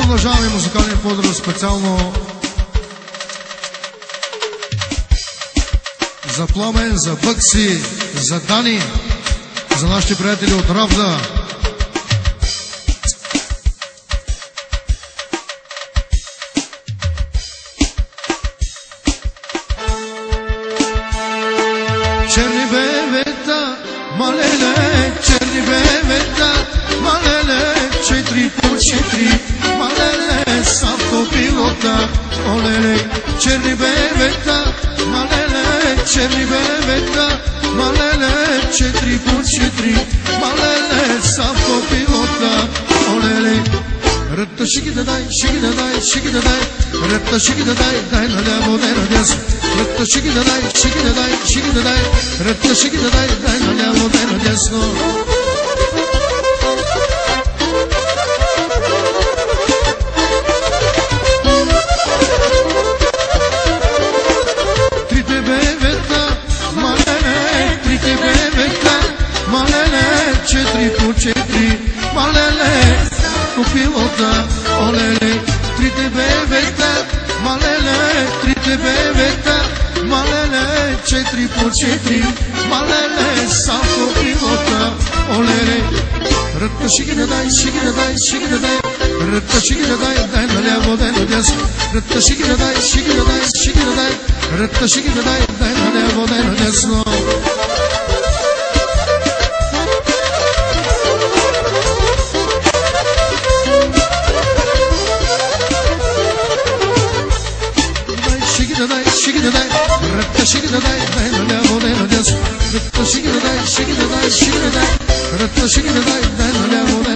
продължаваме музикалния поздрав специално за Пламен, за Бъкси, за Дани, за нашите приятели от Равда. Черни бебета, малеле, черни бебета, малеле, 4x4, малеле, с автопилота, олеле, черни бебета, малеле, черни бебета, малеле, 4x4, малеле, с автопилота, олеле. Ръта шиги да дай, шиги да дай, шиги да дай, ръта шиги да дай, дай наляво, дай надясно. Ръта шиги да дай, шиги да дай, шиги да дай, ръта шиги да дай, дай наляво, дай надясно. Трите бебета, малеле, трите бебета, малеле, 4x4, малеле, купилота, олеле, трите бебета, малеле, трите бебета, малеле, 4x4, малеле, сам купилота, олеле. Ръта шиги да дай, шиги да дай, шиги да дай, ръта шиги да дай, дай наляво, дай надясно. Ръта шиги да дай, шиги да дай, шиги да дай, ръта шиги да дай, дай наляво, дай надясно. Шиги да дай, ръка шиги да дай, дай наляво, дай надясно. Ръка шиги да дай, шиги да дай, шиги да дай, ръка шиги да дай, дай наляво, дай.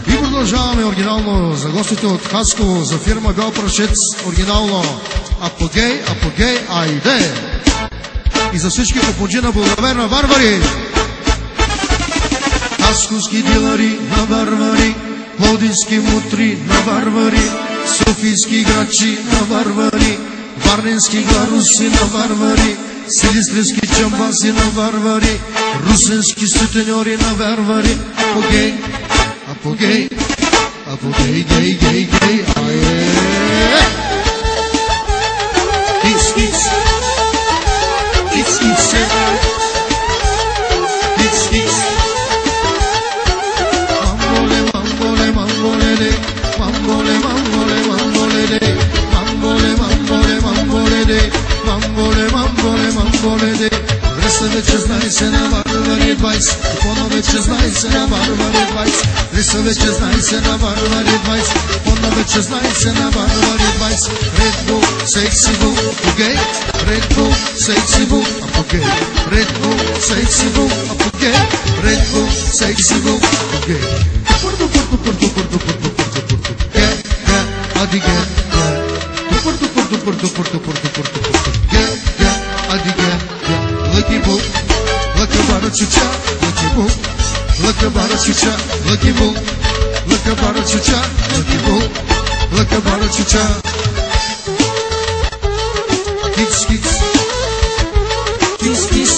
И продължаваме оригинално за гостите от Хасково, за фирма Бял Прашец, оригинално Апогей, Апогей, айде! И за всички попуджина благоверна варвари! Хасковски дилари на варвари, пловдивски мутри на варвари, софийски грачи на варвари, варненски гларуси на варвари, силистрински чамбаси на варвари, русенски сутеньори на варвари. Апогей, апогей, апогей, гей, гей, гей, ае! Ис, ис, ис, ис, ис, ис. Мамболе, мамболе, мамболе, де, мамболе, мамболе, мамболе, де, мамболе, мамболе, мамболе, де, мамболе, мамболе, мамболе, де. Леса вече знай се на варвари 20, Ипона вече знай се на варвари 20, Леса вече знай се на варвари 20, Ипона вече знай се на варвари 20. Red Bull, sexy bull, apogee, Red Bull, sexy bull, apogee, Red Bull, sexy bull, apogee, Red Bull, sexy bull, apogee. Porto, porto, porto, porto, porto, porto, porto, get, get, adi get, get. Porto, porto, porto, porto, porto, porto, porto, get, get, adi get, get. Lucky bull, lucky bara chucha, lucky bull, lucky bara chucha, lucky bull, lucky bara chucha, lucky bull, lucky bara chucha. Kids, kids, kids, kids,